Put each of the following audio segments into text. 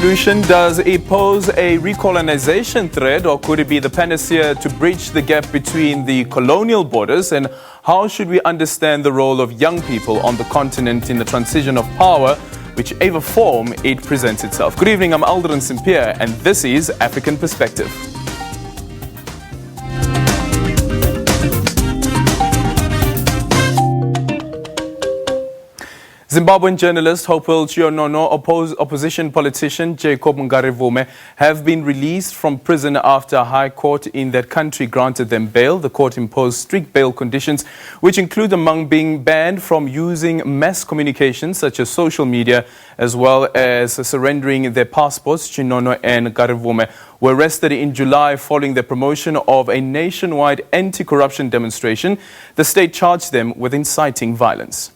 revolution, does it pose a recolonization threat, or could it be the panacea to bridge the gap between the colonial borders? And how should we understand the role of young people on the continent in the transition of power, whichever form it presents itself? Good evening, I'm Aldrin Simpier, and this is African Perspective. Zimbabwean journalist Hopewell Chionono, opposition politician Jacob Ngarivume have been released from prison after a high court in that country granted them bail. The court imposed strict bail conditions, which include among being banned from using mass communication such as social media, as well as surrendering their passports. Chionono and Ngarivume were arrested in July following the promotion of a nationwide anti-corruption demonstration. The state charged them with inciting violence.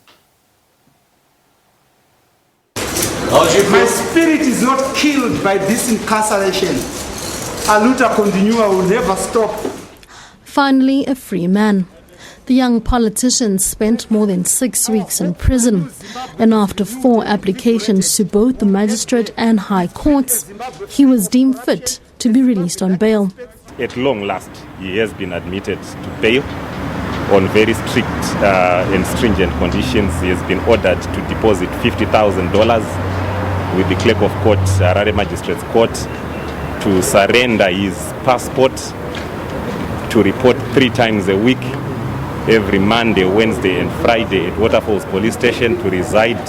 My spirit is not killed by this incarceration. A luta continua will never stop. Finally, a free man. The young politician spent more than 6 weeks in prison, and after 4 applications to both the magistrate and high courts, he was deemed fit to be released on bail. At long last, he has been admitted to bail on very strict and stringent conditions. He has been ordered to deposit $50,000 with the clerk of court, Harare Magistrates Court, to surrender his passport, to report 3 times a week, every Monday, Wednesday and Friday at Waterfalls Police Station, to reside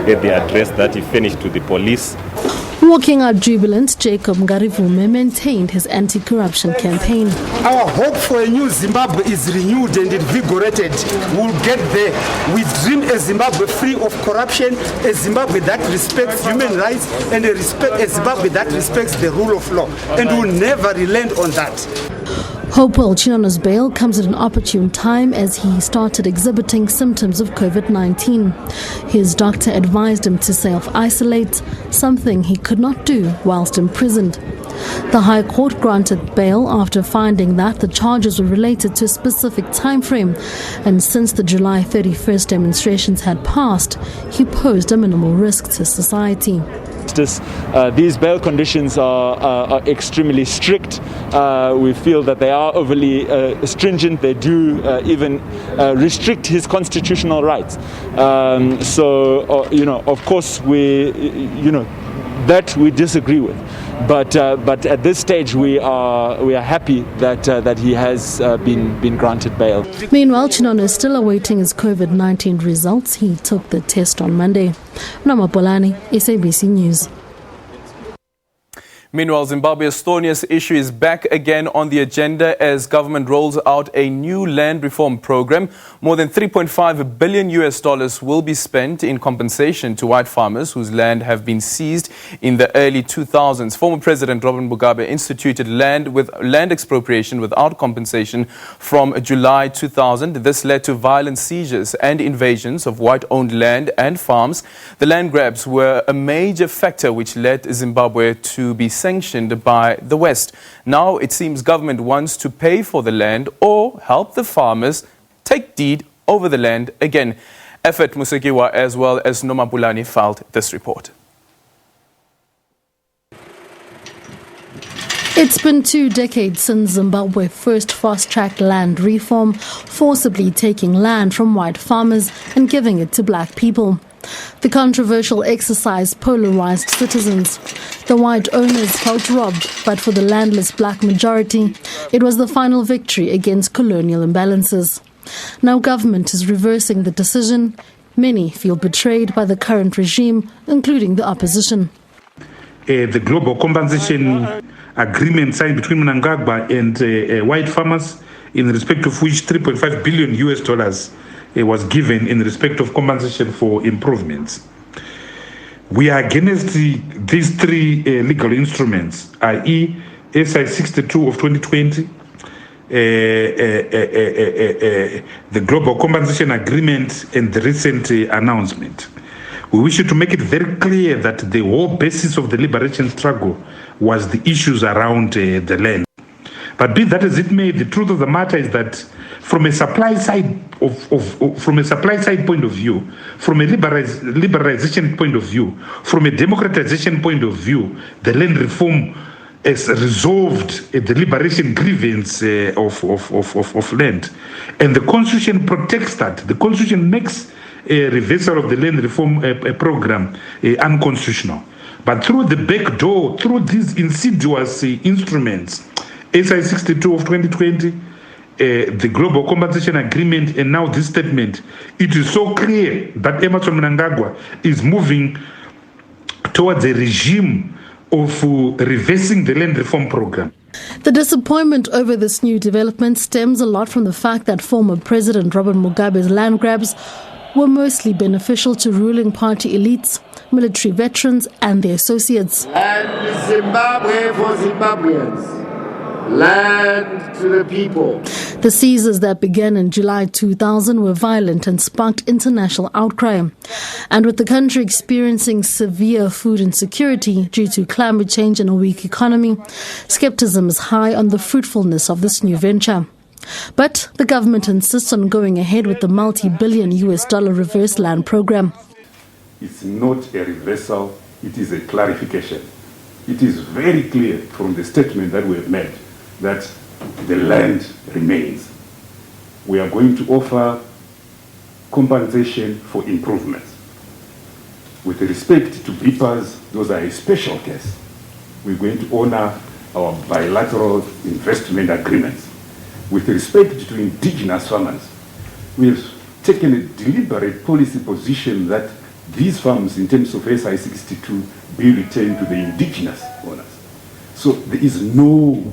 at the address that he furnished to the police. Walking out jubilant, Jacob Ngarivume maintained his anti-corruption campaign. Our hope for a new Zimbabwe is renewed and invigorated. We'll get there. We dream a Zimbabwe free of corruption, a Zimbabwe that respects human rights, and a Zimbabwe that respects the rule of law. And we'll never relent on that. Hopewell Chionono's bail comes at an opportune time as he started exhibiting symptoms of COVID-19. His doctor advised him to self-isolate, something he could not do whilst imprisoned. The High Court granted bail after finding that the charges were related to a specific time frame, and since the July 31st demonstrations had passed, he posed a minimal risk to society. These bail conditions are extremely strict. We feel that they are overly stringent. They do even restrict his constitutional rights. Of course, that we disagree with. But at this stage, we are happy that he has been granted bail. Meanwhile, Chionono is still awaiting his COVID-19 results. He took the test on Monday. Nama Polani, SABC News. Meanwhile, Zimbabwe's thorniest issue is back again on the agenda as government rolls out a new land reform program. More than $3.5 billion will be spent in compensation to white farmers whose land have been seized in the early 2000s. Former President Robert Mugabe instituted land expropriation without compensation from July 2000. This led to violent seizures and invasions of white-owned land and farms. The land grabs were a major factor which led Zimbabwe to be sanctioned by the West. Now it seems government wants to pay for the land or help the farmers take deed over the land again. Effort Musekiwa as well as Noma Bulani filed this report. It's been 2 decades since Zimbabwe first fast-tracked land reform, forcibly taking land from white farmers and giving it to black people. The controversial exercise polarized citizens. The white owners felt robbed, but for the landless black majority, it was the final victory against colonial imbalances. Now government is reversing the decision. Many feel betrayed by the current regime, including the opposition. The global compensation agreement signed between Mnangagwa and white farmers, in respect of which $3.5 billion was given in respect of compensation for improvements. We are against these 3 legal instruments, i.e. SI 62 of 2020, the Global Compensation Agreement and the recent announcement. We wish to make it very clear that the whole basis of the liberation struggle was the issues around the land. But be that as it may, the truth of the matter is that from a supply side from a supply side point of view, from a liberalization point of view, from a democratization point of view, the land reform has resolved the liberation grievance of land. And the Constitution protects that. The Constitution makes a reversal of the land reform program unconstitutional. But through the back door, through these insidious instruments, SI 62 of 2020, the Global Compensation Agreement, and now this statement, it is so clear that Emmerson Mnangagwa is moving towards a regime of reversing the land reform program. The disappointment over this new development stems a lot from the fact that former President Robert Mugabe's land grabs were mostly beneficial to ruling party elites, military veterans and their associates. Land Zimbabwe for Zimbabweans. Land to the people. The seizures that began in July 2000 were violent and sparked international outcry. And with the country experiencing severe food insecurity due to climate change and a weak economy, skepticism is high on the fruitfulness of this new venture. But the government insists on going ahead with the multi-billion US dollar reverse land program. It's not a reversal, it is a clarification. It is very clear from the statement that we have made that the land remains. We are going to offer compensation for improvements. With respect to BIPAs, those are a special case. We're going to honor our bilateral investment agreements. With respect to indigenous farmers, we have taken a deliberate policy position that these farms, in terms of SI 62, be returned to the indigenous owners. So there is no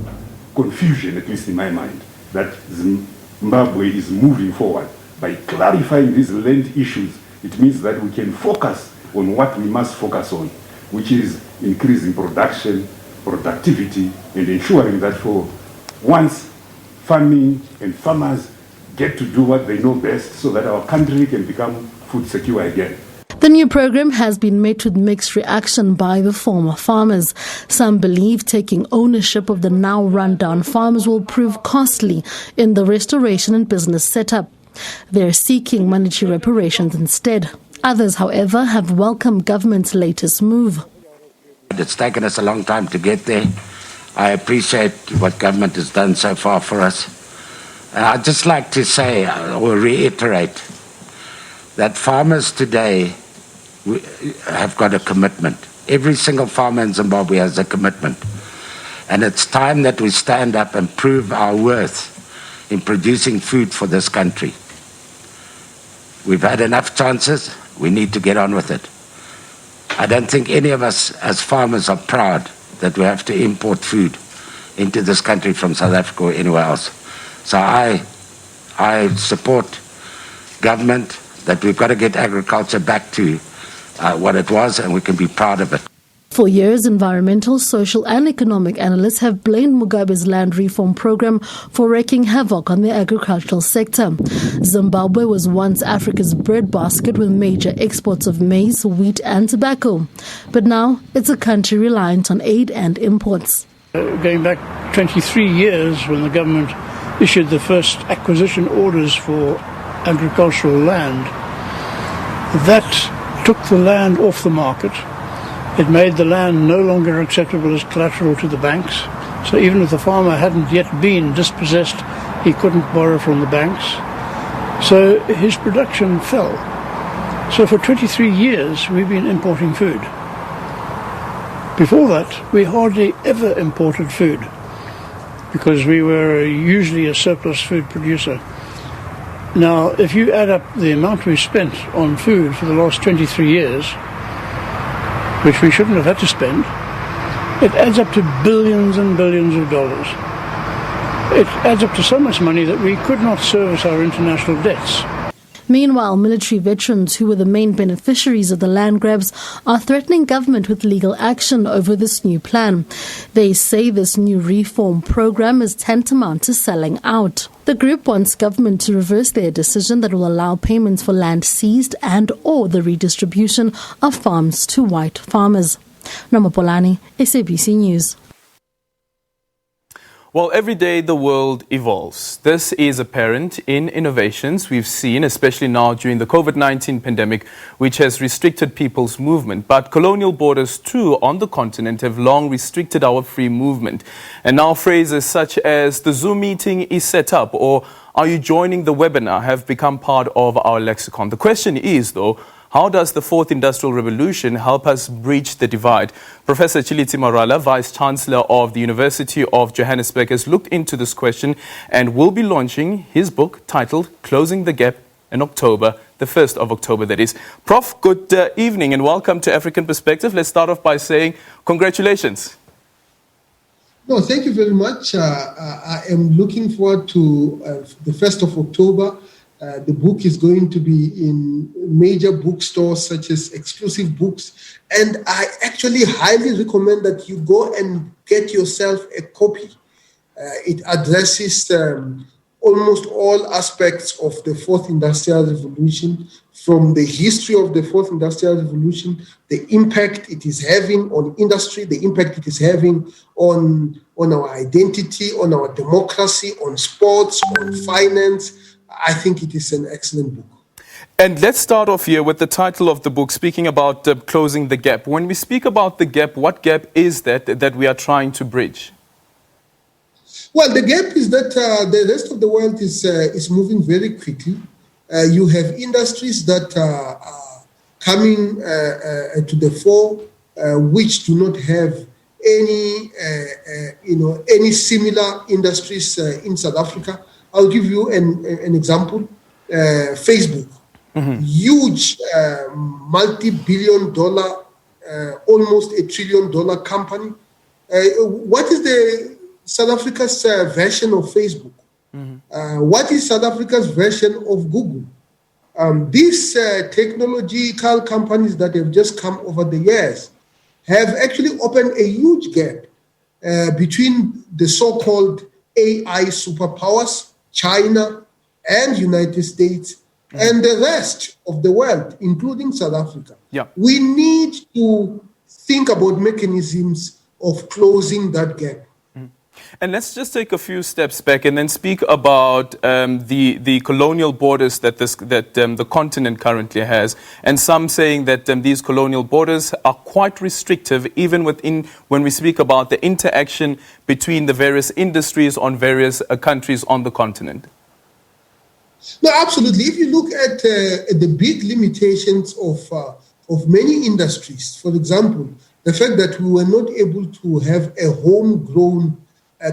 confusion, at least in my mind, that Zimbabwe is moving forward. By clarifying these land issues, it means that we can focus on what we must focus on, which is increasing production, productivity, and ensuring that for once farming and farmers get to do what they know best so that our country can become food secure again. The new program has been met with mixed reaction by the former farmers. Some believe taking ownership of the now run-down farms will prove costly in the restoration and business setup. They're seeking monetary reparations instead. Others, however, have welcomed government's latest move. It's taken us a long time to get there. I appreciate what government has done so far for us. I'd just like to say or reiterate that farmers today have got a commitment. Every single farmer in Zimbabwe has a commitment. And it's time that we stand up and prove our worth in producing food for this country. We've had enough chances. We need to get on with it. I don't think any of us as farmers are proud that we have to import food into this country from South Africa or anywhere else. So I support government that we've got to get agriculture back to what it was, and we can be proud of it. For years, environmental, social and economic analysts have blamed Mugabe's land reform program for wreaking havoc on the agricultural sector. Zimbabwe was once Africa's breadbasket with major exports of maize, wheat and tobacco. But now it's a country reliant on aid and imports. Going back 23 years when the government issued the first acquisition orders for agricultural land, that took the land off the market. It made the land no longer acceptable as collateral to the banks. So even if the farmer hadn't yet been dispossessed, he couldn't borrow from the banks. So his production fell. So for 23 years we've been importing food. Before that we hardly ever imported food because we were usually a surplus food producer. Now, if you add up the amount we've spent on food for the last 23 years, which we shouldn't have had to spend, it adds up to billions and billions of dollars. It adds up to so much money that we could not service our international debts. Meanwhile, military veterans who were the main beneficiaries of the land grabs are threatening government with legal action over this new plan. They say this new reform program is tantamount to selling out. The group wants government to reverse their decision that will allow payments for land seized and or the redistribution of farms to white farmers. Namapolani, SABC News. Well, every day the world evolves. This is apparent in innovations we've seen, especially now during the COVID-19 pandemic, which has restricted people's movement. But colonial borders too on the continent have long restricted our free movement. And now phrases such as the Zoom meeting is set up or are you joining the webinar have become part of our lexicon. The question is, though, how does the Fourth Industrial Revolution help us breach the divide? Professor Chiliti Marala, Vice-Chancellor of the University of Johannesburg, has looked into this question and will be launching his book titled Closing the Gap in October, the 1st of October, that is. Prof, good evening and welcome to African Perspective. Let's start off by saying congratulations. No, thank you very much. I am looking forward to the 1st of October. The book is going to be in major bookstores such as Exclusive Books. And I actually highly recommend that you go and get yourself a copy. It addresses almost all aspects of the Fourth Industrial Revolution, from the history of the Fourth Industrial Revolution, the impact it is having on industry, the impact it is having on our identity, on our democracy, on sports, on finance. I think it is an excellent book. And let's start off here with the title of the book, speaking about closing the gap. When we speak about the gap, what gap is that we are trying to bridge? Well, the gap is that the rest of the world is moving very quickly. You have industries that are coming to the fore, which do not have any similar industries in South Africa. I'll give you an example. Facebook, huge multi-billion-dollar, almost $1 trillion company. What is the South Africa's version of Facebook? What is South Africa's version of Google? These technological companies that have just come over the years have actually opened a huge gap between the so-called AI superpowers, China and United States, and the rest of the world, including South Africa. Yeah. We need to think about mechanisms of closing that gap. And let's just take a few steps back and then speak about the colonial borders that the continent currently has, and some saying that these colonial borders are quite restrictive, even when we speak about the interaction between the various industries on various countries on the continent. No, absolutely. If you look at the big limitations of many industries, for example, the fact that we were not able to have a homegrown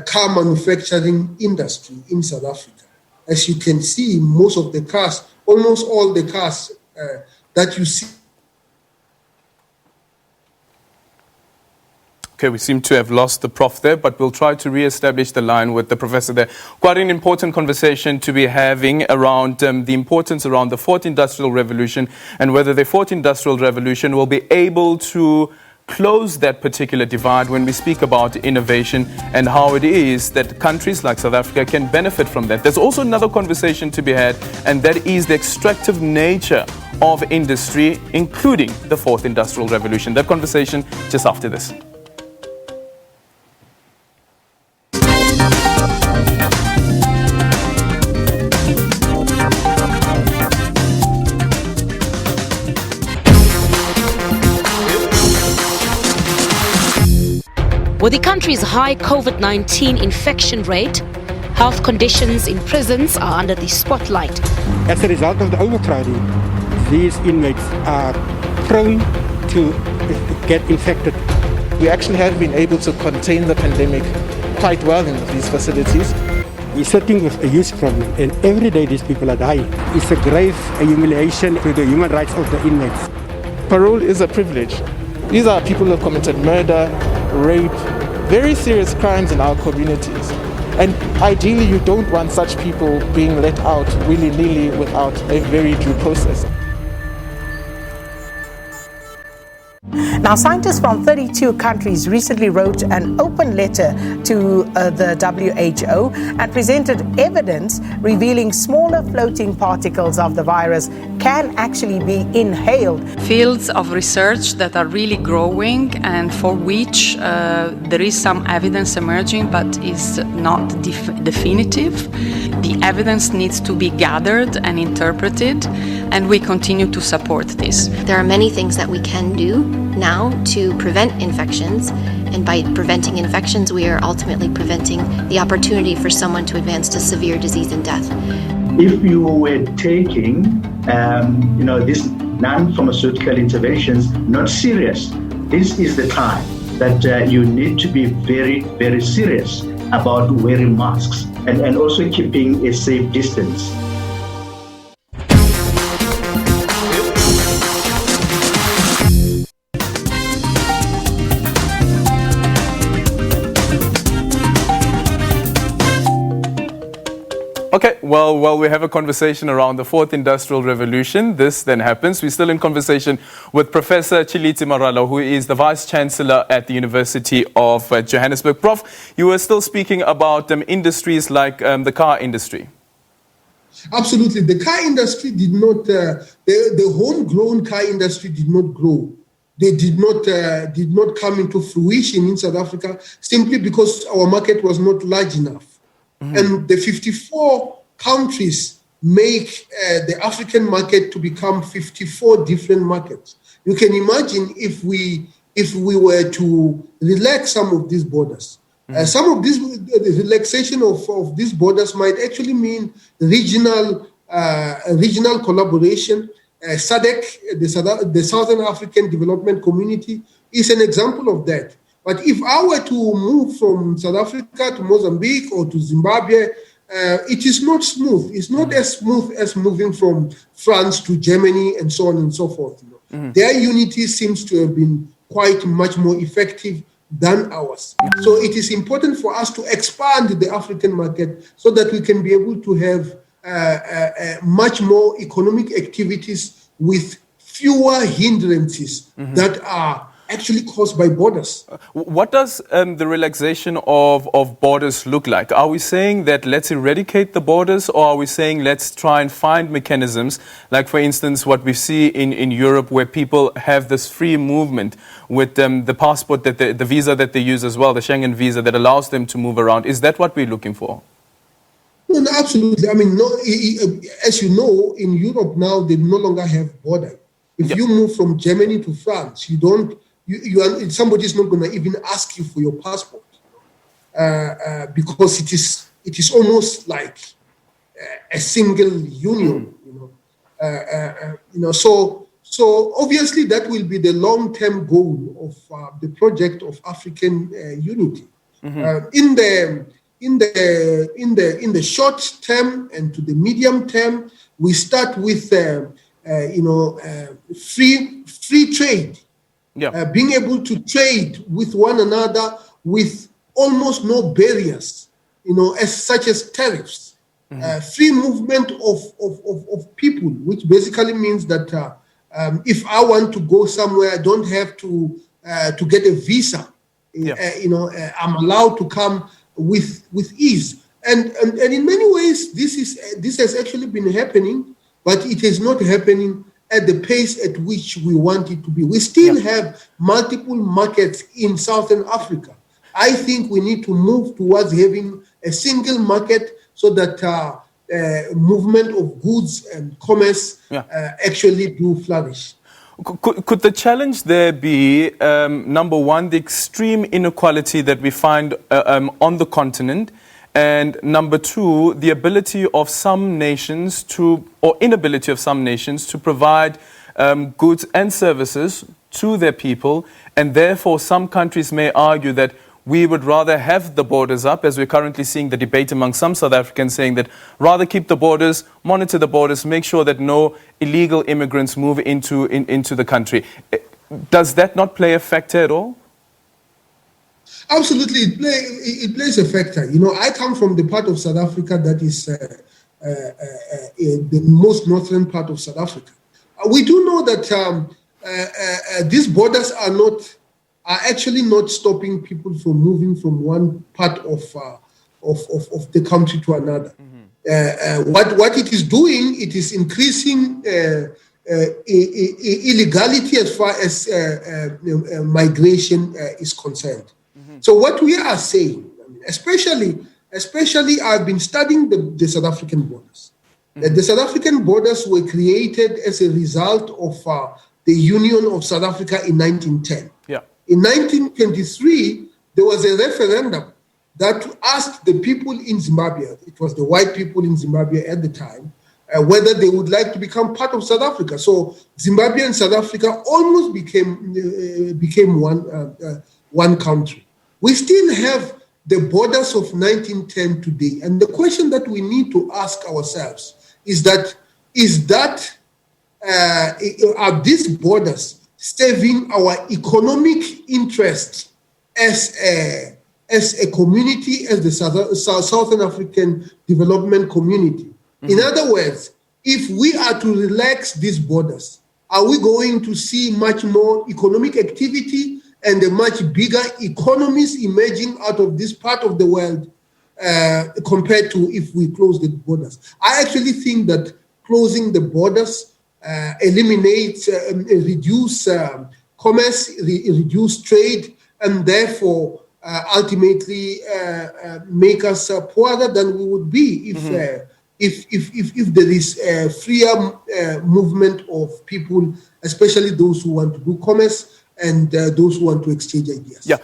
car manufacturing industry in South Africa. As you can see, most of the cars, almost all the cars that you see. Okay, we seem to have lost the prof there, but we'll try to re-establish the line with the professor there. Quite an important conversation to be having around the importance around the Fourth Industrial Revolution and whether the Fourth Industrial Revolution will be able to close that particular divide when we speak about innovation and how it is that countries like South Africa can benefit from that. There's also another conversation to be had, and that is the extractive nature of industry, including the Fourth Industrial Revolution. That conversation just after this. With the country's high COVID-19 infection rate, health conditions in prisons are under the spotlight. As a result of the overcrowding, these inmates are prone to get infected. We actually have been able to contain the pandemic quite well in these facilities. We're sitting with a huge problem, and every day these people are dying. It's a grave humiliation to the human rights of the inmates. Parole is a privilege. These are people who have committed murder, rape, very serious crimes in our communities. And ideally, you don't want such people being let out willy-nilly without a very due process. Now, scientists from 32 countries recently wrote an open letter to the WHO and presented evidence revealing smaller floating particles of the virus can actually be inhaled. Fields of research that are really growing and for which there is some evidence emerging but is not definitive. The evidence needs to be gathered and interpreted, and we continue to support this. There are many things that we can do now to prevent infections, and by preventing infections, we are ultimately preventing the opportunity for someone to advance to severe disease and death. If you were taking, these non-pharmaceutical interventions not serious, this is the time that you need to be very, very serious about wearing masks and also keeping a safe distance. Okay, well, we have a conversation around the fourth industrial revolution. This then happens. We're still in conversation with Professor Chiliti Maralo, who is the Vice Chancellor at the University of Johannesburg. Prof, you were still speaking about industries like the car industry. Absolutely. The car industry did not, the homegrown car industry did not grow. They did not come into fruition in South Africa simply because our market was not large enough. Mm-hmm. And the 54 countries make the African market to become 54 different markets. You can imagine if we were to relax some of these borders. Mm-hmm. Some of this relaxation of these borders might actually mean regional collaboration. SADC, the Southern African Development Community, is an example of that. But if I were to move from South Africa to Mozambique or to Zimbabwe, it is not smooth. It's not as smooth as moving from France to Germany and so on and so forth. Mm-hmm. Their unity seems to have been quite much more effective than ours. So it is important for us to expand the African market so that we can be able to have much more economic activities with fewer hindrances that are actually caused by borders. What does the relaxation of borders look like? Are we saying that let's eradicate the borders, or are we saying let's try and find mechanisms, like for instance what we see in Europe, where people have this free movement with the passport, that the visa that they use as well, the Schengen visa that allows them to move around? Is that what we're looking for? No, absolutely. I mean, as you know, in Europe now they no longer have border. If you move from Germany to France, somebody is not going to even ask you for your passport because it is almost like a single union. So obviously that will be the long-term goal of the project of African unity. In the short term and to the medium term, we start with free trade. Being able to trade with one another with almost no barriers, such as tariffs, free movement of people, which basically means that if I want to go somewhere, I don't have to get a visa. I'm allowed to come with ease, and in many ways, this has actually been happening, but it is not happening at the pace at which we want it to be. We still have multiple markets in Southern Africa. I think we need to move towards having a single market so that movement of goods and commerce actually do flourish. Could the challenge there be, number one, the extreme inequality that we find on the continent, and number two, the ability of some nations or inability of some nations to provide goods and services to their people, and therefore some countries may argue that we would rather have the borders up, as we're currently seeing the debate among some South Africans saying that rather keep the borders, monitor the borders, make sure that no illegal immigrants move into the country. Does that not play a factor at all? Absolutely, it plays a factor. I come from the part of South Africa that is the most northern part of South Africa. We do know that these borders are actually not stopping people from moving from one part of the country to another. What it is doing, it is increasing illegality as far as migration is concerned. So what we are saying, especially I've been studying the South African borders. The South African borders were created as a result of the Union of South Africa in 1910. Yeah. In 1923, there was a referendum that asked the people in Zimbabwe, it was the white people in Zimbabwe at the time, whether they would like to become part of South Africa. So Zimbabwe and South Africa almost became one country. We still have the borders of 1910 today. And the question that we need to ask ourselves is are these borders serving our economic interests as a community, as the Southern African Development Community? In other words, if we are to relax these borders, are we going to see much more economic activity and a much bigger economies emerging out of this part of the world compared to if we close the borders? I actually think that closing the borders eliminates, reduce commerce, reduce trade, and therefore ultimately make us poorer than we would be if there is a freer movement of people, especially those who want to do commerce and those who want to exchange ideas. Yeah,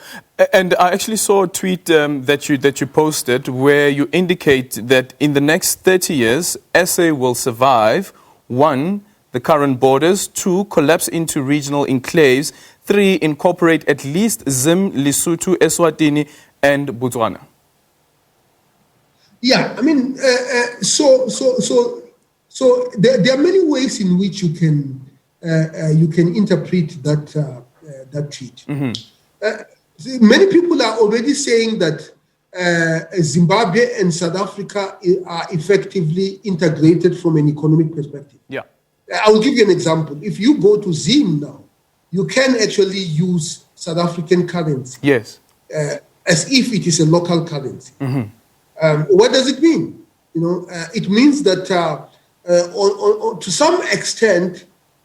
and I actually saw a tweet that you posted where you indicate that in the next 30 years, SA will survive, 1, the current borders, 2, collapse into regional enclaves, 3, incorporate at least Zim, Lesotho, Eswatini, and Botswana. Yeah, I mean, so there are many ways in which you can interpret that tweet. Many people are already saying that Zimbabwe and South Africa are effectively integrated from an economic perspective. Yeah, I will give you an example. If you go to Zim now, you can actually use South African currency. Yes, as if it is a local currency. What does it mean? It means that to some extent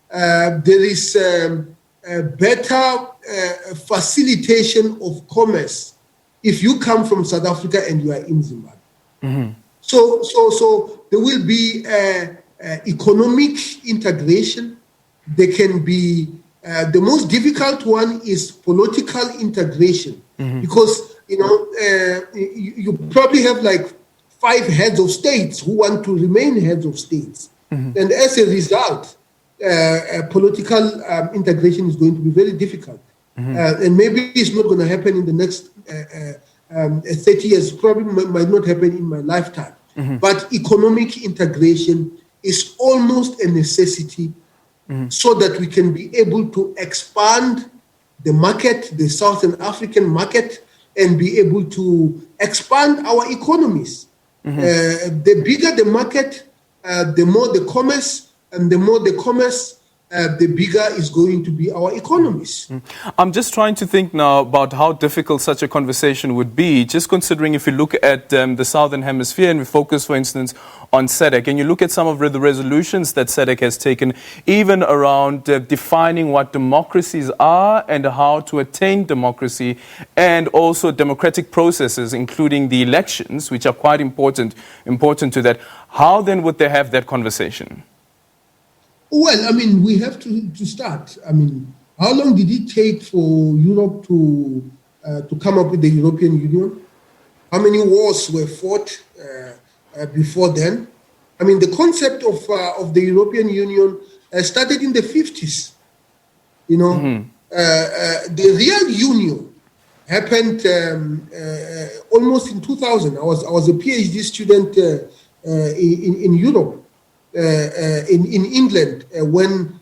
there is a better facilitation of commerce if you come from South Africa and you are in Zimbabwe. So there will be economic integration. There can be the most difficult one is political integration, because you probably have like 5 heads of states who want to remain heads of states, and as a result, political integration is going to be very difficult, and maybe it's not going to happen in the next 30 years. Probably might not happen in my lifetime. But economic integration is almost a necessity, so that we can be able to expand the market, the Southern African market, and be able to expand our economies. The bigger the market, the more the commerce, and the more the commerce, the bigger is going to be our economies. I'm just trying to think now about how difficult such a conversation would be, just considering if you look at the Southern Hemisphere and we focus, for instance, on SADC, and you look at some of the resolutions that SADC has taken, even around defining what democracies are and how to attain democracy, and also democratic processes, including the elections, which are quite important to that. How then would they have that conversation? Well, I mean, we have to start. I mean, how long did it take for Europe to come up with the European Union? How many wars were fought before then? I mean, the concept of the European Union started in the 50s. The real union happened almost in 2000. I was a PhD student in Europe. In England, when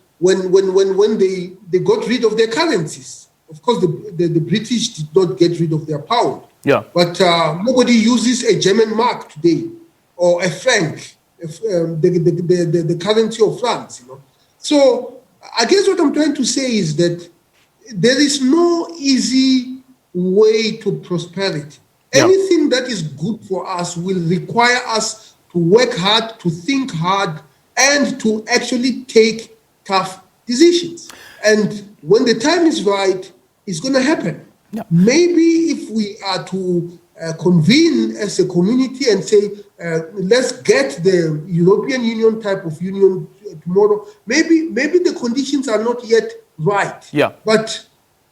they got rid of their currencies. Of course, the British did not get rid of their pound. Yeah. But nobody uses a German mark today, or a franc, the currency of France. So I guess what I'm trying to say is that there is no easy way to prosperity. Yeah. Anything that is good for us will require us to work hard, to think hard, and to actually take tough decisions. And when the time is right, it's going to happen. Yeah. Maybe if we are to convene as a community and say, let's get the European Union type of union tomorrow, maybe the conditions are not yet right. Yeah. But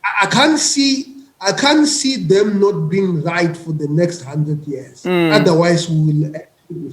I can't see them not being right for the next 100 years. Otherwise, we will actually be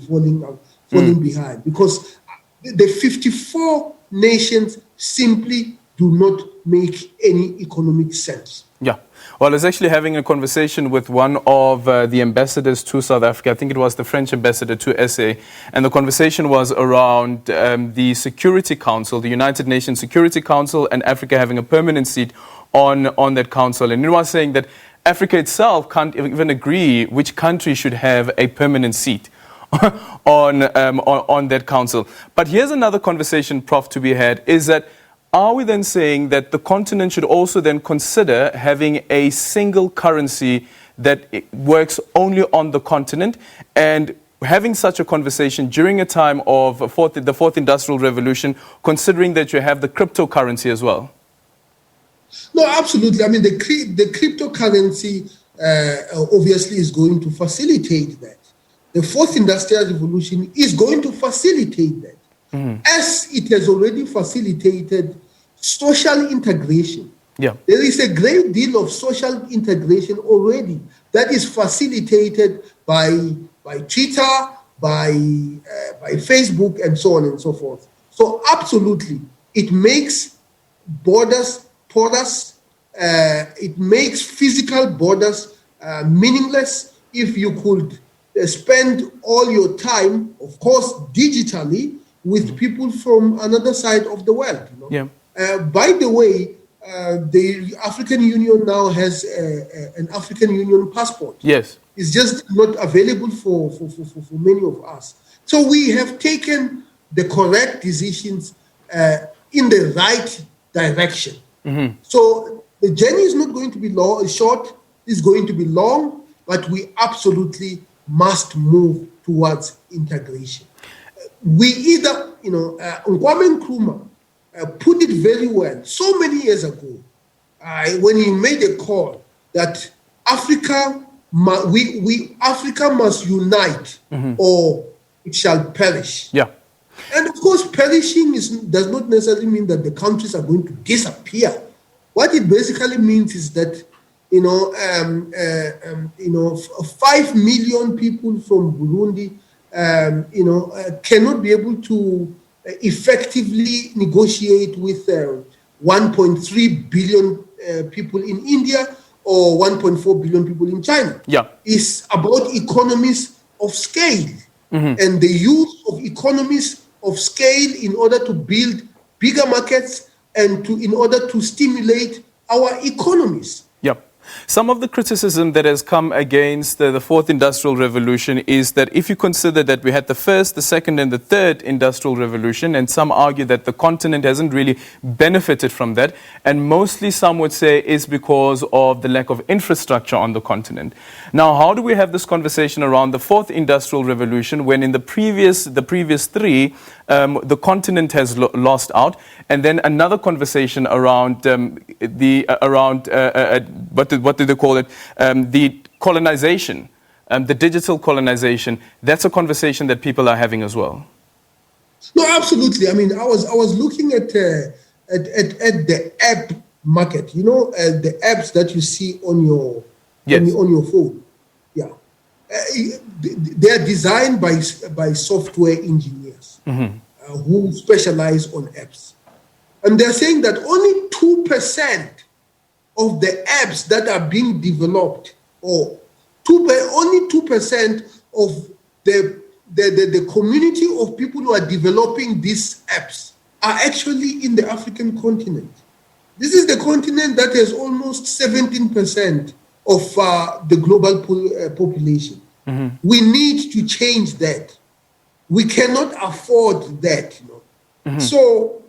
falling behind, because the 54 nations simply do not make any economic sense. Yeah. Well, I was actually having a conversation with one of the ambassadors to South Africa. I think it was the French ambassador to SA. And the conversation was around the Security Council, the United Nations Security Council, and Africa having a permanent seat on that council. And he was saying that Africa itself can't even agree which country should have a permanent seat on that council. But here's another conversation, Prof, to be had, is that are we then saying that the continent should also then consider having a single currency that works only on the continent, and having such a conversation during a time of the fourth industrial revolution, considering that you have the cryptocurrency as well? No, absolutely. I mean, the cryptocurrency obviously is going to facilitate that. The fourth industrial revolution is going to facilitate that, as it has already facilitated social integration. Yeah. There is a great deal of social integration already that is facilitated by Twitter, by Facebook, and so on and so forth. So absolutely, it makes borders porous. It makes physical borders meaningless if you could spend all your time, of course, digitally, with people from another side of the world. You know? Yeah. By the way, the African Union now has an African Union passport. Yes. It's just not available for many of us. So we have taken the correct decisions in the right direction. So the journey is not going to be short, it's going to be long, but we absolutely must move towards integration. We either, Kwame Nkrumah put it very well so many years ago when he made a call that Africa must unite or it shall perish. Yeah. And of course, perishing does not necessarily mean that the countries are going to disappear. What it basically means is that 5 million people from Burundi cannot be able to effectively negotiate with 1.3 billion people in India or 1.4 billion people in China. Yeah. It's about economies of scale and the use of economies of scale in order to build bigger markets and in order to stimulate our economies. Yep. Some of the criticism that has come against the fourth industrial revolution is that if you consider that we had the first, the second, and the third industrial revolution, and some argue that the continent hasn't really benefited from that, and mostly some would say is because of the lack of infrastructure on the continent. Now, how do we have this conversation around the fourth industrial revolution when in the previous three, the continent has lost out, and then another conversation around what do they call it? The colonization, the digital colonization. That's a conversation that people are having as well. No, absolutely. I mean, I was looking at the app market. The apps that you see on your on your phone. Yeah, they are designed by software engineers who specialize on apps, and they're saying that only 2% of the apps that are being developed, or only 2% of the community of people who are developing these apps are actually in the African continent. This is the continent that has almost 17% of the global population. We need to change that. We cannot afford that. So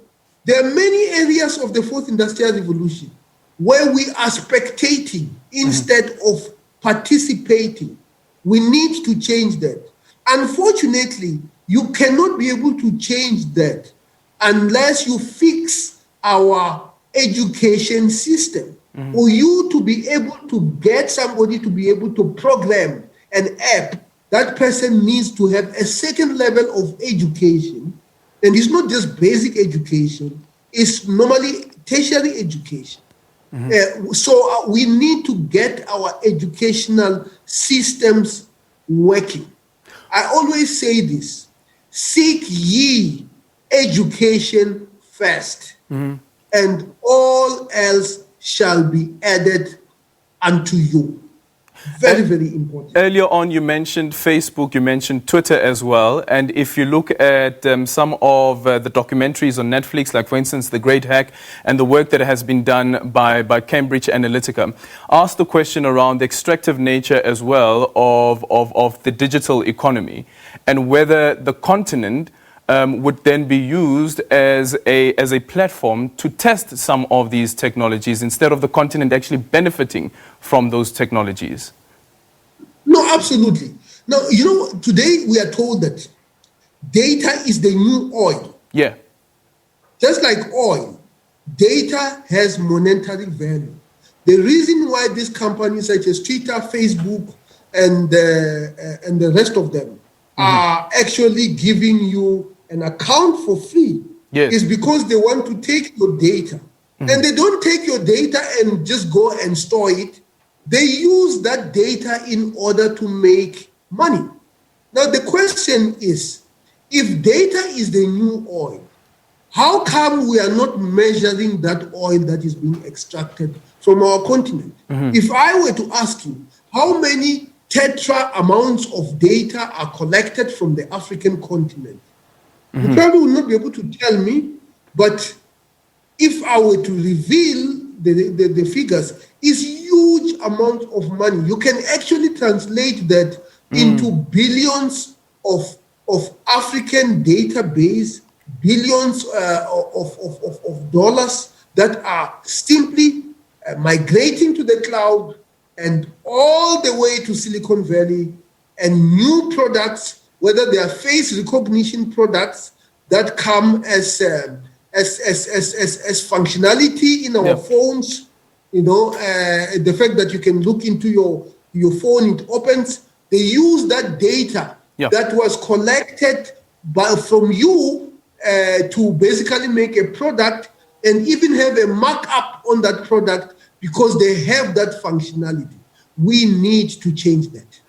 There are many areas of the fourth industrial revolution where we are spectating instead of participating. We need to change that. Unfortunately, you cannot be able to change that unless you fix our education system. For you to be able to get somebody to be able to program an app, that person needs to have a certain level of education. And it's not just basic education, it's normally tertiary education. So we need to get our educational systems working. I always say this: seek ye education first, and all else shall be added unto you. Very, very important. Earlier on, you mentioned Facebook, you mentioned Twitter as well. And if you look at some of the documentaries on Netflix, like, for instance, The Great Hack and the work that has been done by Cambridge Analytica, ask the question around the extractive nature as well of the digital economy, and whether the continent would then be used as a platform to test some of these technologies instead of the continent actually benefiting from those technologies. No, absolutely. Now, today we are told that data is the new oil. Yeah. Just like oil, data has monetary value. The reason why these companies such as Twitter, Facebook, and the rest of them are actually giving you an account for free is because they want to take your data. And they don't take your data and just go and store it. They use that data in order to make money. Now, the question is, if data is the new oil, how come we are not measuring that oil that is being extracted from our continent? If I were to ask you, how many tetra amounts of data are collected from the African continent? You probably will not be able to tell me, but if I were to reveal the figures, it's huge amount of money. You can actually translate that into billions of African database, billions of dollars that are simply migrating to the cloud and all the way to Silicon Valley, and new products, whether they are face recognition products that come as functionality in our phones, the fact that you can look into your phone, it opens. They use that data that was collected from you to basically make a product and even have a markup on that product because they have that functionality. We need to change that.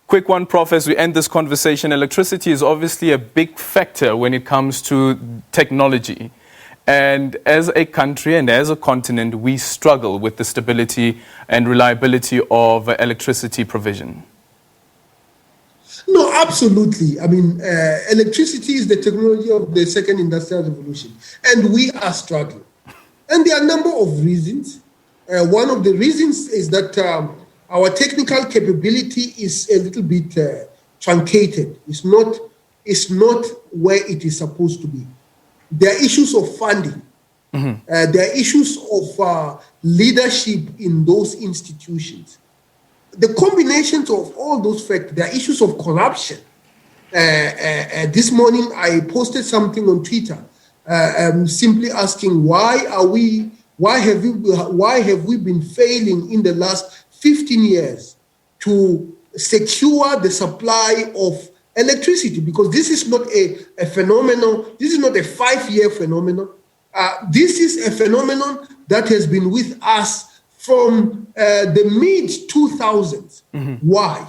Quick one, Prof, as we end this conversation. Electricity is obviously a big factor when it comes to technology. And as a country and as a continent, we struggle with the stability and reliability of electricity provision. No, absolutely. I mean, electricity is the technology of the second industrial revolution, and we are struggling. And there are a number of reasons. One of the reasons is that our technical capability is a little bit truncated. It's not where it is supposed to be. There are issues of funding. There are issues of leadership in those institutions. The combinations of all those factors, there are issues of corruption. This morning, I posted something on Twitter, simply asking why have we been failing in the last 15 years to secure the supply of electricity? Because this is not a phenomenon. This is not a 5-year phenomenon. This is a phenomenon that has been with us from the mid-2000s. Why?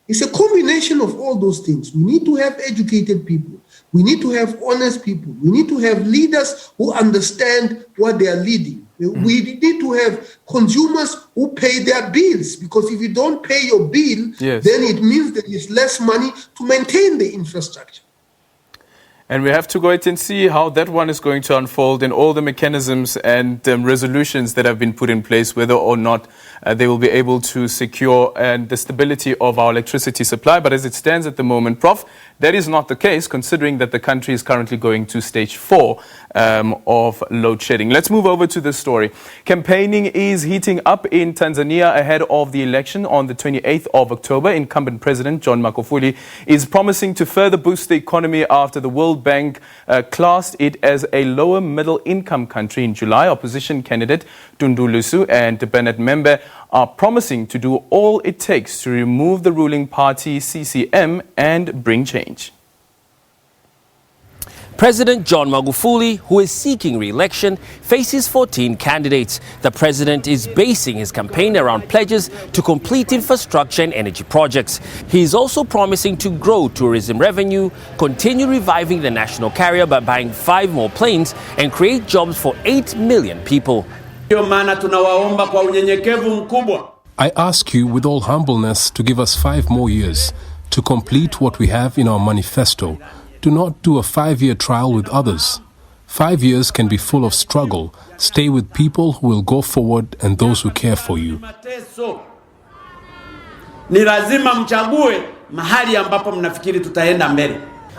It's a combination of all those things. We need to have educated people. We need to have honest people. We need to have leaders who understand what they are leading. We need to have consumers who pay their bills, because if you don't pay your bill, then it means there is less money to maintain the infrastructure. And we have to wait and see how that one is going to unfold and all the mechanisms and resolutions that have been put in place, whether or not they will be able to secure the stability of our electricity supply. But as it stands at the moment, Prof, that is not the case, considering that the country is currently going to stage 4 of load shedding. Let's move over to this story. Campaigning is heating up in Tanzania ahead of the election on the 28th of October. Incumbent President John Magufuli is promising to further boost the economy after the World Bank classed it as a lower middle income country in July. Opposition candidate Tundu Lissu and Bernard Membe are promising to do all it takes to remove the ruling party CCM and bring change. President John Magufuli, who is seeking re-election, faces 14 candidates. The president is basing his campaign around pledges to complete infrastructure and energy projects. He is also promising to grow tourism revenue, continue reviving the national carrier by buying 5 more planes, and create jobs for 8 million people. I ask you with all humbleness to give us 5 more years to complete what we have in our manifesto. Do not do a 5-year trial with others. 5 years can be full of struggle. Stay with people who will go forward and those who care for you.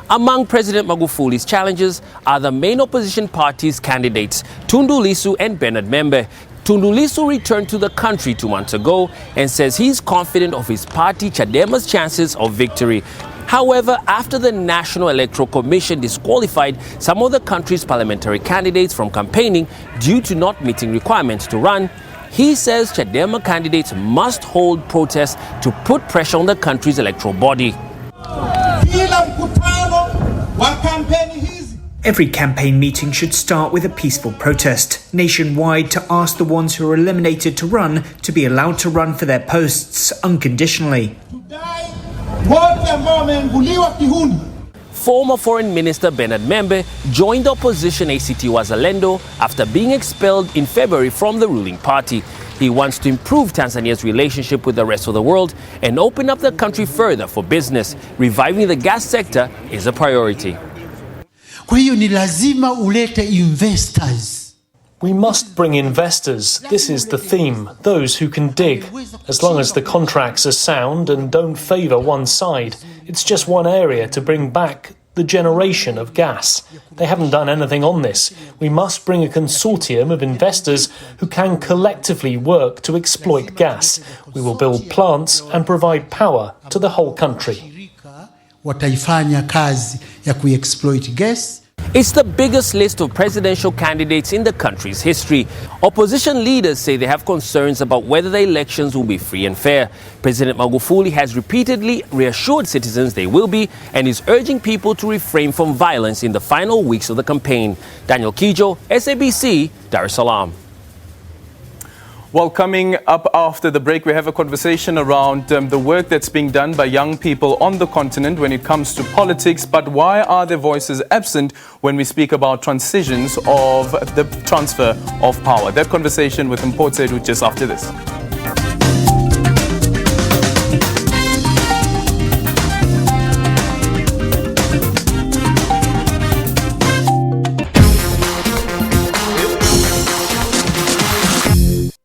Among President Magufuli's challenges are the main opposition party's candidates, Tundu Lissu and Bernard Membe. Tundu Lissu returned to the country 2 months ago and says he's confident of his party Chadema's chances of victory. However, after the National Electoral Commission disqualified some of the country's parliamentary candidates from campaigning due to not meeting requirements to run, he says Chadema candidates must hold protests to put pressure on the country's electoral body. Every campaign meeting should start with a peaceful protest nationwide to ask the ones who are eliminated to run to be allowed to run for their posts unconditionally. Former Foreign Minister Bernard Membe joined the opposition ACT Wazalendo after being expelled in February from the ruling party. He wants to improve Tanzania's relationship with the rest of the world and open up the country further for business. Reviving the gas sector is a priority. We must bring investors. This is the theme. Those who can dig. As long as the contracts are sound and don't favour one side, it's just one area to bring back the generation of gas. They haven't done anything on this. We must bring a consortium of investors who can collectively work to exploit gas. We will build plants and provide power to the whole country. It's the biggest list of presidential candidates in the country's history. Opposition leaders say they have concerns about whether the elections will be free and fair. President Magufuli has repeatedly reassured citizens they will be and is urging people to refrain from violence in the final weeks of the campaign. Daniel Kijo, SABC, Dar es Salaam. Well, coming up after the break, we have a conversation around the work that's being done by young people on the continent when it comes to politics. But why are their voices absent when we speak about transitions of the transfer of power? That conversation with Mpho Sedu just after this.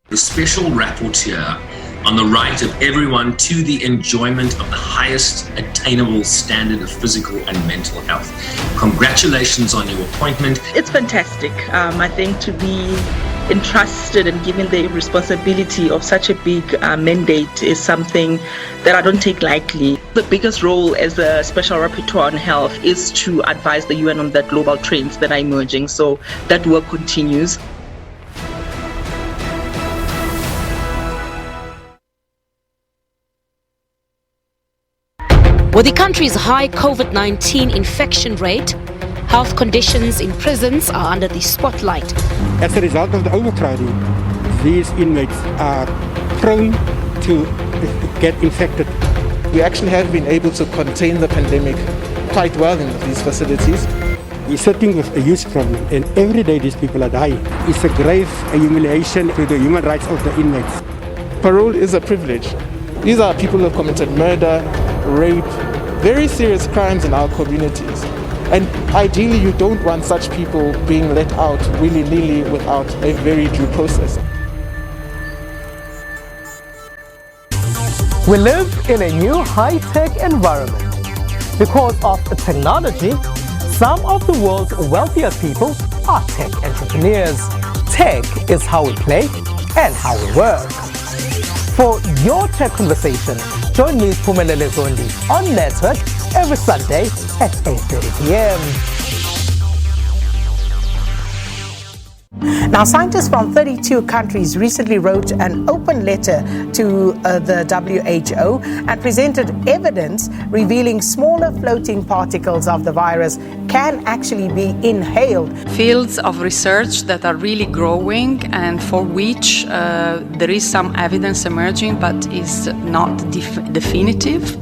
The special rapporteur on the right of everyone to the enjoyment of the highest attainable standard of physical and mental health. Congratulations on your appointment. It's fantastic. I think to be entrusted and given the responsibility of such a big mandate is something that I don't take lightly. The biggest role as a special rapporteur on health is to advise the UN on the global trends that are emerging. So that work continues. With the country's high COVID-19 infection rate, health conditions in prisons are under the spotlight. As a result of the overcrowding, these inmates are prone to get infected. We actually have been able to contain the pandemic quite well in these facilities. We're sitting with a huge problem, and every day these people are dying. It's a grave humiliation to the human rights of the inmates. Parole is a privilege. These are people who have committed murder, rape, very serious crimes in our communities. And ideally, you don't want such people being let out willy-nilly without a very due process. We live in a new high-tech environment. Because of technology, some of the world's wealthiest people are tech entrepreneurs. Tech is how we play and how we work. For your tech conversation, join me, Phumelele Zondi, on Network every Sunday at 8:30 p.m. Now, scientists from 32 countries recently wrote an open letter to the WHO and presented evidence revealing smaller floating particles of the virus can actually be inhaled. Fields of research that are really growing and for which there is some evidence emerging but is not definitive.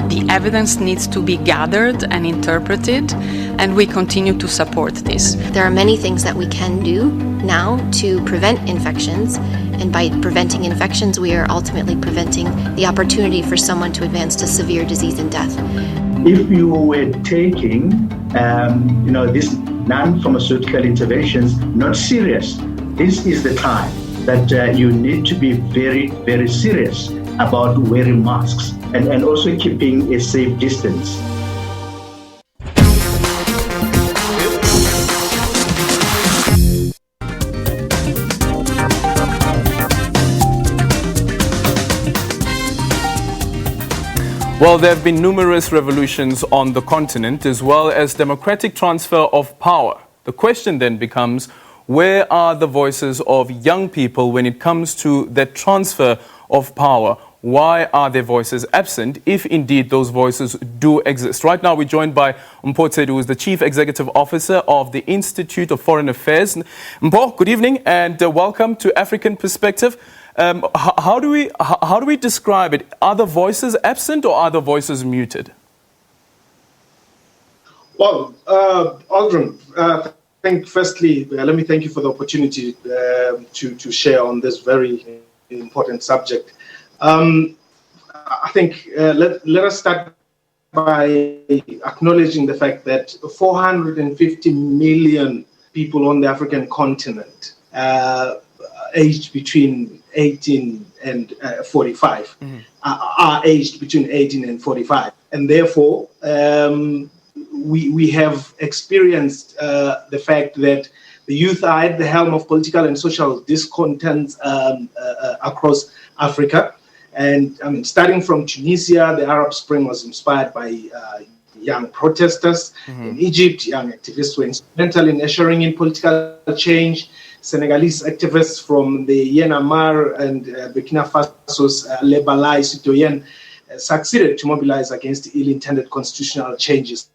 The evidence needs to be gathered and interpreted, and we continue to support this. There are many things that we can do now to prevent infections, and by preventing infections, we are ultimately preventing the opportunity for someone to advance to severe disease and death. If you were taking, these non-pharmaceutical interventions not serious, this is the time that you need to be very, very serious about wearing masks and also keeping a safe distance. Well, there have been numerous revolutions on the continent as well as democratic transfer of power. The question then becomes, where are the voices of young people when it comes to that transfer of power? Why are their voices absent, if indeed those voices do exist? Right now, we're joined by Mpho, who is the Chief Executive Officer of the Institute of Foreign Affairs. Mpho, good evening and welcome to African Perspective. How do we describe it? Are the voices absent or are the voices muted? Well, Aldrin, firstly, let me thank you for the opportunity to share on this very important subject. I think let us start by acknowledging the fact that 450 million people on the African continent aged between 18 and 45 are aged between 18 and 45, and therefore we have experienced the fact that the youth are at the helm of political and social discontents across Africa. And I mean, starting from Tunisia, the Arab Spring was inspired by young protesters. In Egypt, young activists were instrumental in ushering in political change. Senegalese activists from the Yen Amar and Burkina Faso's Le Balai Citoyen succeeded to mobilize against ill-intended constitutional changes.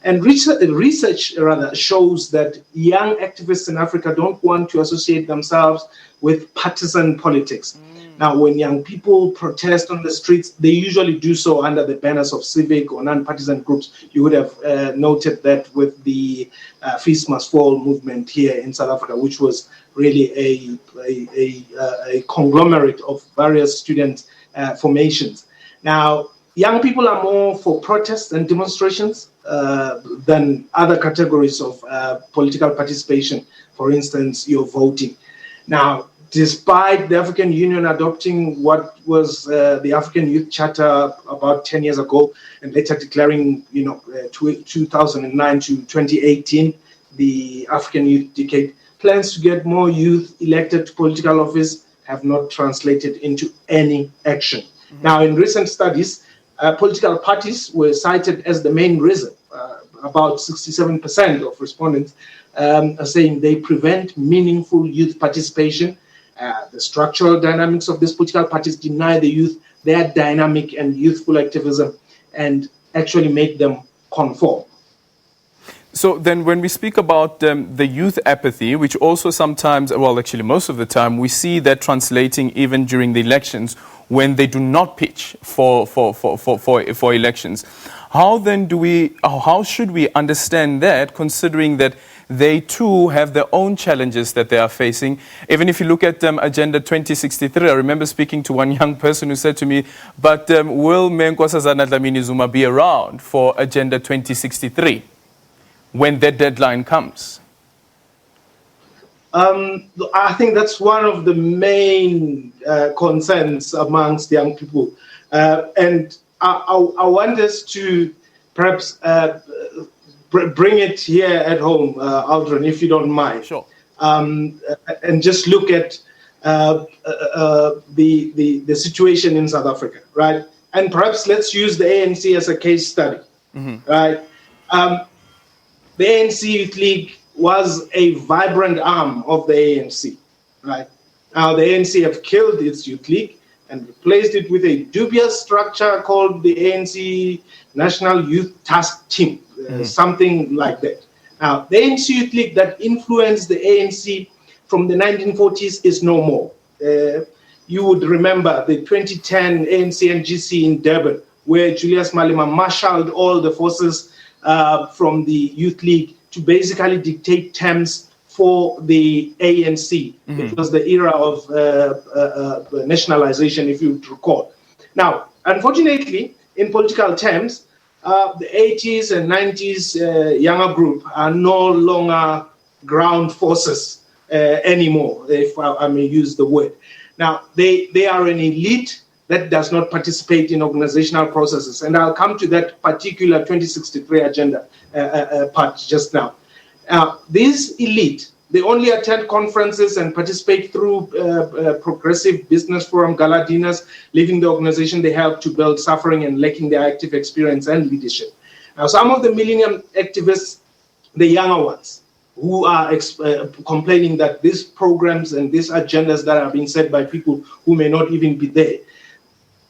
And research shows that young activists in Africa don't want to associate themselves with partisan politics. Now, when young people protest on the streets, they usually do so under the banners of civic or non-partisan groups. You would have noted that with the Feast Must Fall movement here in South Africa, which was really a conglomerate of various student formations. Now, young people are more for protests and demonstrations than other categories of political participation. For instance, your voting. Now, despite the African Union adopting what was the African Youth Charter about 10 years ago and later declaring, 2009 to 2018, the African Youth Decade, plans to get more youth elected to political office have not translated into any action. Now, in recent studies, political parties were cited as the main reason. About 67% of respondents are saying they prevent meaningful youth participation. The structural dynamics of these political parties deny the youth their dynamic and youthful activism and actually make them conform. So then when we speak about the youth apathy, which also sometimes, well, actually most of the time, we see that translating even during the elections when they do not pitch for elections. How then how should we understand that, considering that they too have their own challenges that they are facing? Even if you look at Agenda 2063, I remember speaking to one young person who said to me, but will Nkosazana Dlamini Zuma be around for Agenda 2063? when that deadline comes? I think that's one of the main concerns amongst young people. And I want us to perhaps bring it here at home, Aldrin, if you don't mind. Sure. And just look at the situation in South Africa, right? And perhaps let's use the ANC as a case study, right? The ANC Youth League was a vibrant arm of the ANC, right? Now the ANC have killed its Youth League and replaced it with a dubious structure called the ANC National Youth Task Team, something like that. Now the ANC Youth League that influenced the ANC from the 1940s is no more. You would remember the 2010 ANC NGC in Durban, where Julius Malema marshaled all the forces from the Youth League to basically dictate terms for the ANC. It was the era of nationalization, if you recall. Now, unfortunately, in political terms, the 80s and 90s younger group are no longer ground forces anymore, if I may use the word. Now, they are an elite that does not participate in organizational processes. And I'll come to that particular 2063 agenda part just now. This elite, they only attend conferences and participate through progressive business forum gala dinners, leaving the organization they help to build, suffering and lacking their active experience and leadership. Now, some of the millennium activists, the younger ones, who are complaining that these programs and these agendas that are being set by people who may not even be there,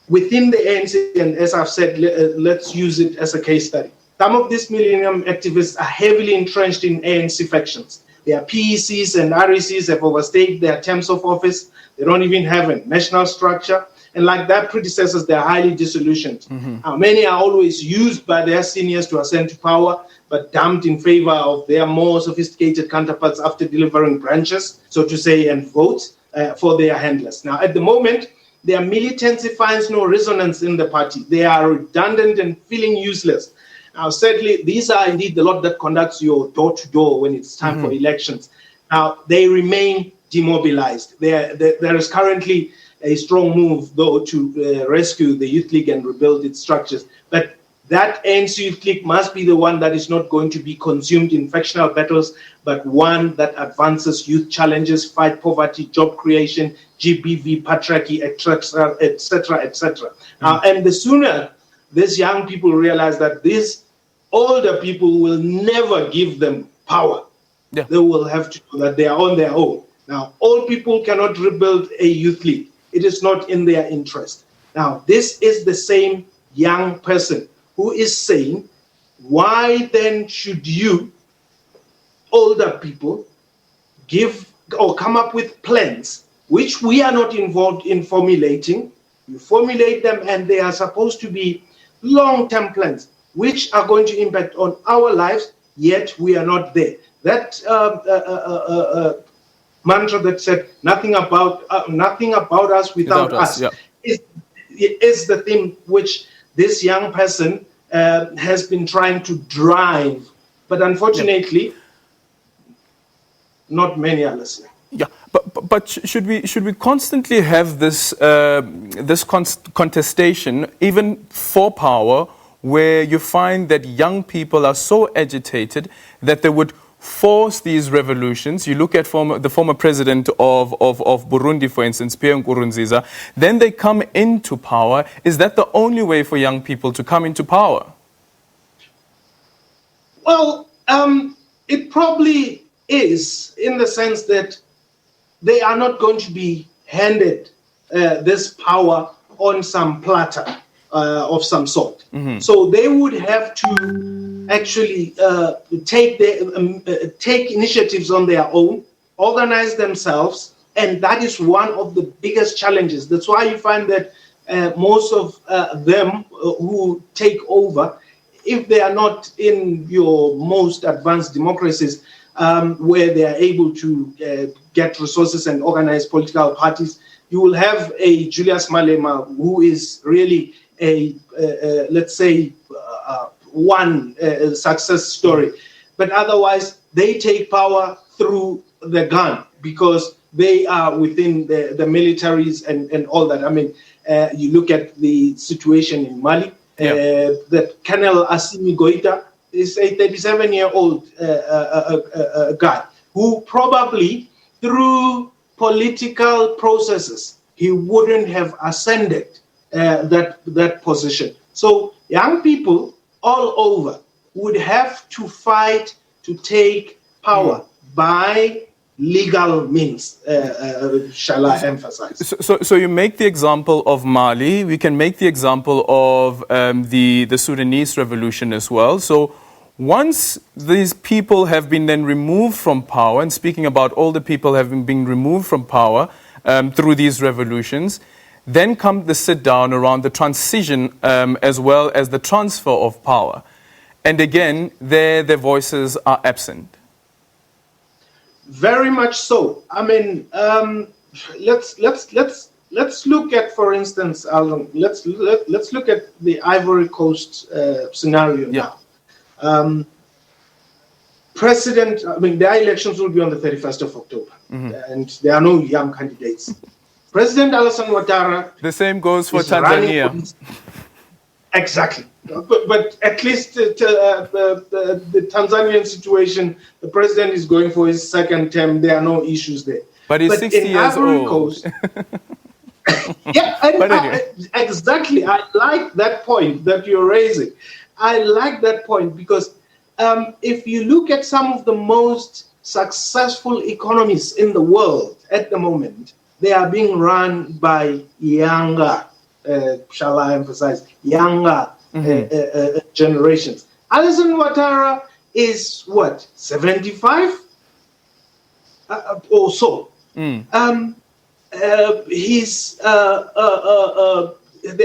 within the ANC, and as I've said, let's use it as a case study. Some of these millennium activists are heavily entrenched in ANC factions. Their PECs and RECs have overstayed their terms of office. They don't even have a national structure. And like their predecessors, they're highly disillusioned. Many are always used by their seniors to ascend to power, but dumped in favor of their more sophisticated counterparts after delivering branches, so to say, and votes for their handlers. Now, at the moment, their militancy finds no resonance in the party. They are redundant and feeling useless. Now, sadly, these are indeed the lot that conducts your door-to-door when it's time for elections. Now, they remain demobilized. There is currently a strong move, though, to rescue the Youth League and rebuild its structures. But that ANC Youth League must be the one that is not going to be consumed in factional battles, but one that advances youth challenges, fight poverty, job creation, GBV, patriarchy, etc., etc., etc. And the sooner these young people realize that these older people will never give them power, they will have to know that they are on their own. Now, old people cannot rebuild a youth league. It is not in their interest. Now, this is the same young person who is saying, why then should you, older people, give or come up with plans which we are not involved in formulating? You formulate them and they are supposed to be long-term plans which are going to impact on our lives, yet we are not there. That mantra that said nothing about us without us is the thing which this young person has been trying to drive, but unfortunately, not many are listening. Yeah, but should we constantly have this contestation, even for power, where you find that young people are so agitated that they would force these revolutions? You look at the former president of Burundi, for instance, Pierre Nkurunziza. Then they come into power. Is that the only way for young people to come into power? Well, it probably is, in the sense that they are not going to be handed this power on some platter of some sort. So they would have to actually take initiatives on their own, organize themselves, and that is one of the biggest challenges. That's why you find that most of them who take over, if they are not in your most advanced democracies, where they are able to get resources and organize political parties, you will have a Julius Malema who is really a let's say, one success story. but otherwise they take power through the gun because they are within the militaries and all that. I mean, you look at the situation in Mali, that Colonel Assimi Goïta is a 37-year-old guy who probably through political processes, he wouldn't have ascended that position. So young people all over would have to fight to take power by legal means, shall I emphasize. So you make the example of Mali. We can make the example of the Sudanese revolution as well. So once these people have been then removed from power, and speaking about all the people having been removed from power through these revolutions, then come the sit down around the transition as well as the transfer of power. And again, their voices are absent. Very much so. I mean, let's look at, for instance, let's look at the Ivory Coast scenario now. The elections will be on the 31st of October, and there are no young candidates. President Alassane Ouattara. The same goes for Tanzania. Exactly. But at least the Tanzanian situation, the president is going for his second term. There are no issues there. But he's 60 years old. Coast, exactly. I like that point that you're raising. I like that point because if you look at some of the most successful economies in the world at the moment, they are being run by younger, shall I emphasize, younger generations. Alassane Ouattara is what, 75 or so. He's the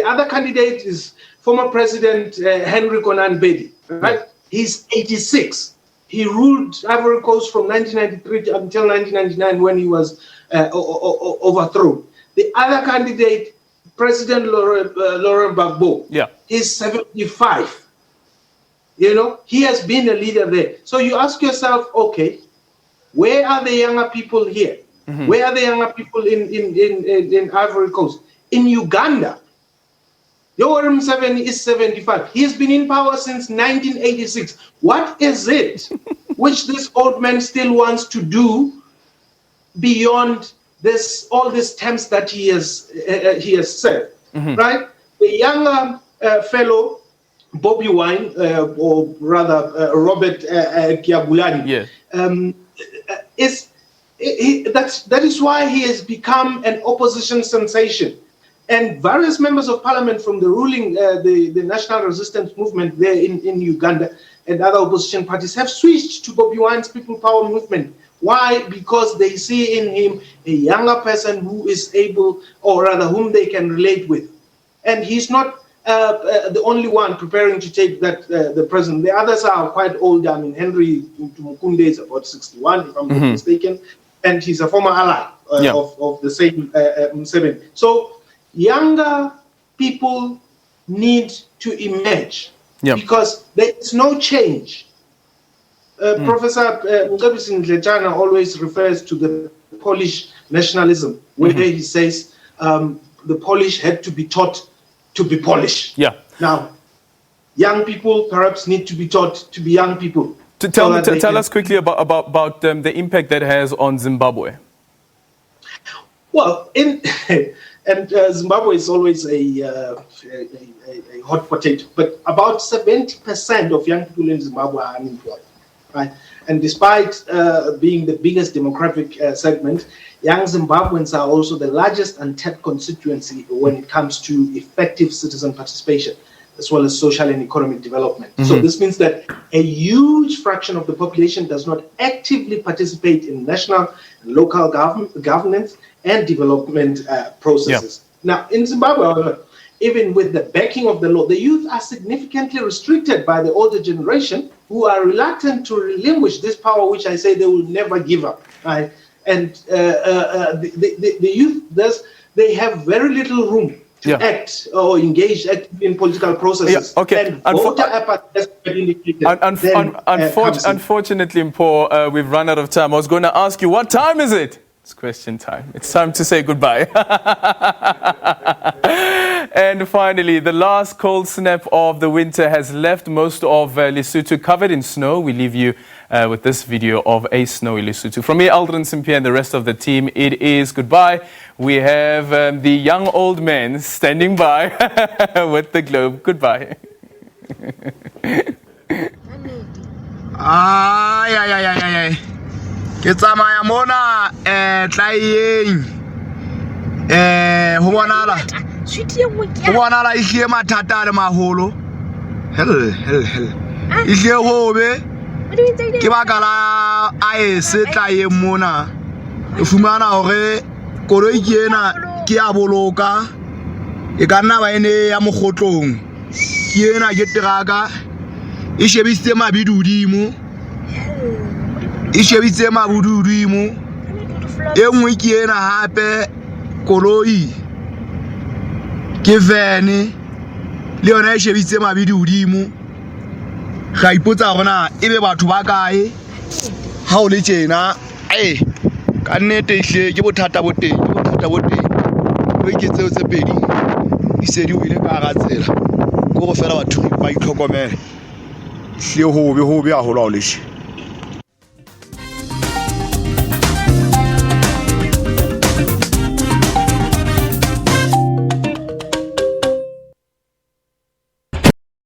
other candidate is former President Henry Konan Bedi, right? He's 86. He ruled Ivory Coast from 1993 until 1999 when he was overthrown. The other candidate, President Laurent Gbagbo, he's 75. You know, he has been a leader there. So you ask yourself, okay, where are the younger people here? Where are the younger people in Ivory Coast? In Uganda, Yoweri Museveni is 75. He has been in power since 1986. What is it which this old man still wants to do beyond this, all these terms that he has said, right? The younger fellow, Bobby Wine, or rather Robert Kyagulanyi, that is why he has become an opposition sensation. And various members of parliament from the ruling, the National Resistance Movement there in Uganda and other opposition parties have switched to Bobby Wine's People Power Movement. Why? Because they see in him a younger person who is able, or rather whom they can relate with. And he's not the only one preparing to take that the president. The others are quite old. I mean, Henry Tumukunde is about 61, if I'm not mistaken. And he's a former ally of the same Museveni. So younger people need to emerge because there is no change. Professor Mcebisi Ndlechana always refers to the Polish nationalism, where he says the Polish had to be taught to be Polish. Now, young people perhaps need to be taught to be young people. Tell us quickly about the impact that has on Zimbabwe. Well, Zimbabwe is always a hot potato, but about 70% of young people in Zimbabwe are unemployed, right? And despite being the biggest demographic segment, young Zimbabweans are also the largest untapped constituency when it comes to effective citizen participation, as well as social and economic development. So this means that a huge fraction of the population does not actively participate in national and local governance and development processes. Now, in Zimbabwe, however, even with the backing of the law, the youth are significantly restricted by the older generation who are reluctant to relinquish this power, which I say they will never give up. Right? And the youth, they have very little room to act or engage in political processes. And voter apathy, unfortunately, Mpo, we've run out of time. I was going to ask you, what time is it? It's question time. It's time to say goodbye. And finally, the last cold snap of the winter has left most of Lesotho covered in snow. We leave you with this video of a snowy Lesotho. From me, Aldrin Simpia, and the rest of the team, it is goodbye. We have the young old men standing by with the globe. Goodbye. Ay. Ke tsamaya mona tlayeng ho bonala ihle mathata le maholo hell ihle hobe ke bakala a se tlayeng mona e fumana hore koloi ke ena ke a boloka e ka nna ba ene ya mogotlong ke ena ke teraka e shebisitse mabidudimo e shebitse mabududimo e nngwe ke ena hape koloi ke vene le yona e shebitse mabidudimo ga ipotsa gona ebe batho ba kae ha o le tjena ka nnete ihle ke bothata boteng be ke tseo tse pedi di se di wile ka ga tsela go go fela batho ba itlhokomele hle hobe a hola o le